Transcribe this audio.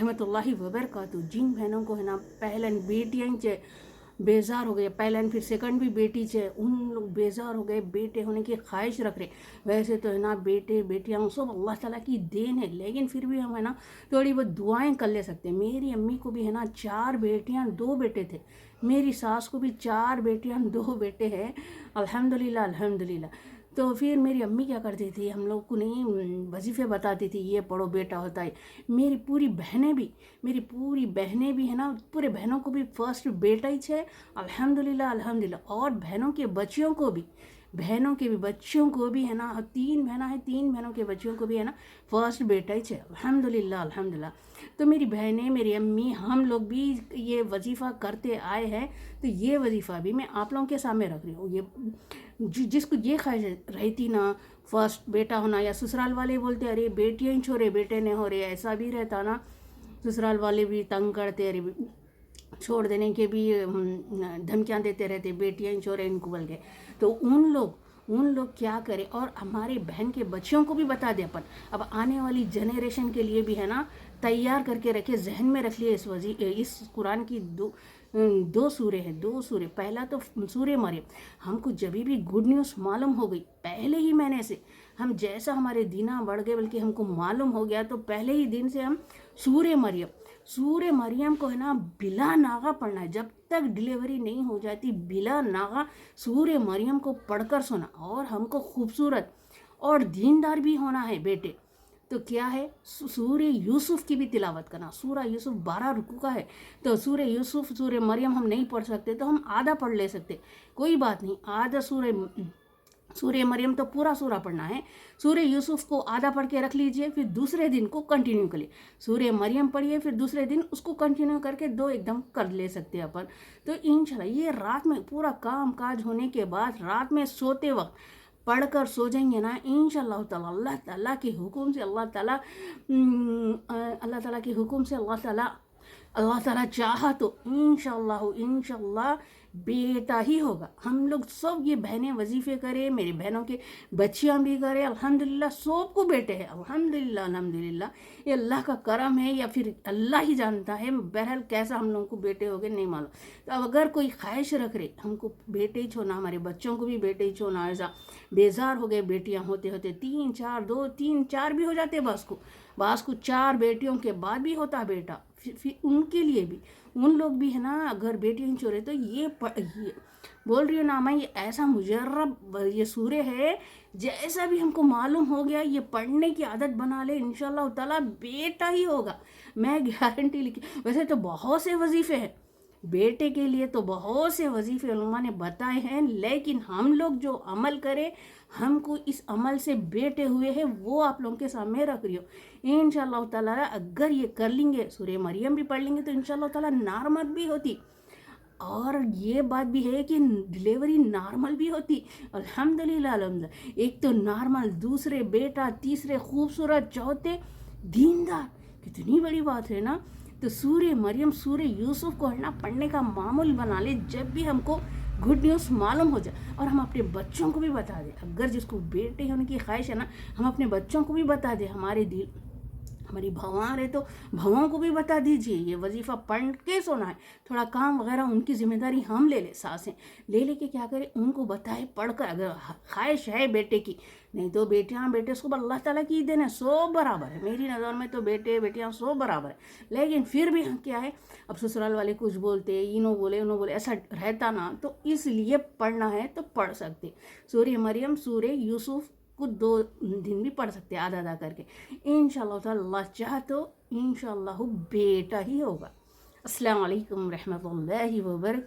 रहमतुल्लाहि व बरकातहू। जिन बहनों को है ना पहलन बेटियां चे बेजार हो गए, पहलन फिर सेकंड भी बेटी चे, उन लोग बेजार हो गए, बेटे होने की ख्वाहिश रख रहे। वैसे तो है ना बेटे बेटियां सब अल्लाह ताला की देन है, लेकिन फिर भी हम है ना थोड़ी बहुत दुआएं कर ले सकते हैं। मेरी अम्मी को भी है ना 4 बेटियां 2 बेटे थे, मेरी सास को भी 4 बेटियां 2 बेटे हैं, अल्हम्दुलिल्लाह अल्हम्दुलिल्लाह। तो फिर मेरी अम्मी क्या करती थी, हम लोग को नहीं वजीफ़े बताती थी, ये पढ़ो बेटा होता है। मेरी पूरी बहनें भी है ना, पूरे बहनों को भी फर्स्ट बेटा ही है, अल्हम्दुलिल्लाह अल्हम्दुलिल्लाह। और बहनों के बच्चियों को भी है ना, 3 बहना है, 3 बहनों के बच्चियों को भी है ना फर्स्ट बेटा ही है, अल्हम्दुलिल्लाह अल्हम्दुलिल्लाह। तो मेरी बहनें, मेरी अम्मी, हम लोग भी ये वजीफ़ा करते आए हैं, तो ये वजीफ़ा भी मैं आप लोगों के सामने रख रही हूँ। ये जिसको ये ख्वाहिश रहती ना फर्स्ट बेटा होना, या ससुराल वाले बोलते अरे बेटियाँ ही छोड़े बेटे नहीं हो रहे, ऐसा भी रहता ना, ससुराल वाले भी तंग करते, अरे छोड़ देने के भी धमकियाँ देते रहते, बेटियाँ ही छोड़े इनको बोल के। तो उन लोग क्या करें, और हमारे बहन के बच्चों को भी बता दे अपन, अब आने वाली जनरेशन के लिए भी है ना तैयार करके रखे, जहन में रख लिए। इस कुरान की दो सूरे हैं, 2 सूरे। पहला तो सूरे मरियम, हमको जब भी गुड न्यूज़ मालूम हो गई पहले ही महीने से, हम जैसा हमारे दीना बढ़ गए, बल्कि हमको मालूम हो गया तो पहले ही दिन से हम सूरे मरियम को है ना बिला नागा पढ़ना है। जब तक डिलीवरी नहीं हो जाती बिला नागा सूरे मरियम को पढ़कर सुना। और हमको खूबसूरत और दीनदार भी होना है बेटे, तो क्या है, सूरे यूसुफ की भी तिलावत करना। सूरा यूसुफ 12 रुकू का है, तो सूरे यूसुफ सूरे मरियम हम नहीं पढ़ सकते तो हम आधा पढ़ ले सकते, कोई बात नहीं। आधा सूरे मरियम तो पूरा सूरा पढ़ना है, सूरे यूसुफ को आधा पढ़ के रख लीजिए, फिर दूसरे दिन को कंटिन्यू करिए। सूरे मरियम पढ़िए, फिर दूसरे दिन उसको कंटिन्यू करके 2 एकदम कर ले सकते हैं अपन। तो इंशाल्लाह ये रात में पूरा काम काज होने के बाद रात में सोते वक्त पढ़कर सो जाएंगे ना, इंशाअल्लाह ताला अल्लाह ताला के हुक्म से अल्लाह ताला चाहा तो इंशाअल्लाह बेटा ही होगा। हम लोग सब ये बहनें वजीफ़े करें, मेरी बहनों के बच्चियां भी करें, अल्हम्दुलिल्लाह सबको बेटे हैं, अल्हम्दुलिल्लाह अल्हम्दुलिल्लाह। ये अल्लाह का करम है, या फिर अल्लाह ही जानता है, बहरहाल कैसा हम लोगों को बेटे हो गए नहीं मालूम। तो अब अगर कोई ख्वाहिश रख रहे हमको बेटे ही छोड़ना, हमारे बच्चों को भी बेटे ही छोड़ना, ऐसा बेजार हो गए बेटियां होते होते 3 4 2 3 4 भी हो जाते, बास को 4 बेटियों के बाद भी होता बेटा। फिर उनके लिए भी, उन लोग भी है ना अगर बेटियां छोड़े तो ये बोल रही हो ना मैं, ये ऐसा मुजर्रब ये सूरे है, जैसा भी हमको मालूम हो गया ये पढ़ने की आदत बना ले, इंशाअल्लाह ताला बेटा ही होगा, मैं गारंटी लिखी। वैसे तो बहुत से वजीफ़े हैं बेटे के लिए, तो बहुत से वजीफ़े उलमा ने बताए हैं, लेकिन हम लोग जो अमल करें, हमको इस अमल से बेटे हुए हैं, वो आप लोगों के सामने रख रही हो। इंशाअल्लाह ताला अगर ये कर लेंगे, सूरे मरियम भी पढ़ लेंगे, तो इंशाअल्लाह ताला नॉर्मल भी होती, और ये बात भी है कि डिलीवरी नॉर्मल भी होती, अल्हम्दुलिल्लाह अल्हम्दुलिल्लाह। एक तो नॉर्मल, दूसरे बेटा, तीसरे खूबसूरत, चौथे दीनदार, कितनी बड़ी बात है ना। तो सूरे मरियम सूरे यूसुफ को है ना पढ़ने का मामूल बना ले, जब भी हमको गुड न्यूज़ मालूम हो जाए। और हम अपने बच्चों को भी बता दें, अगर जिसको बेटे होने की ख्वाहिश है ना, हम अपने बच्चों को भी बता दें, हमारी भवां रहे तो भवाओं को भी बता दीजिए, ये वजीफ़ा पढ़ के सोना है। थोड़ा काम वगैरह उनकी जिम्मेदारी हम ले सासें लेके क्या करें, उनको बताए पढ़कर, अगर ख्वाहिश है बेटे की, नहीं तो बेटे सब अल्लाह ताला की देन है, सब बराबर है। मेरी नज़र में तो बेटे बेटियां सब बराबर है, लेकिन फिर भी क्या है, अब ससुराल वाले कुछ बोलते, इनो बोले ऐसा रहता ना, तो इसलिए पढ़ना है तो पढ़ सकते। सूरे मरियम सूरे यूसुफ को 2 दिन भी पढ़ सकते आधा आधा करके, इंशाअल्लाह ताला अल्लाह चाह तो इंशाअल्लाह बेटा ही होगा। अस्सलाम वालेकुम रहमतुल्लाहि व बरकातहू।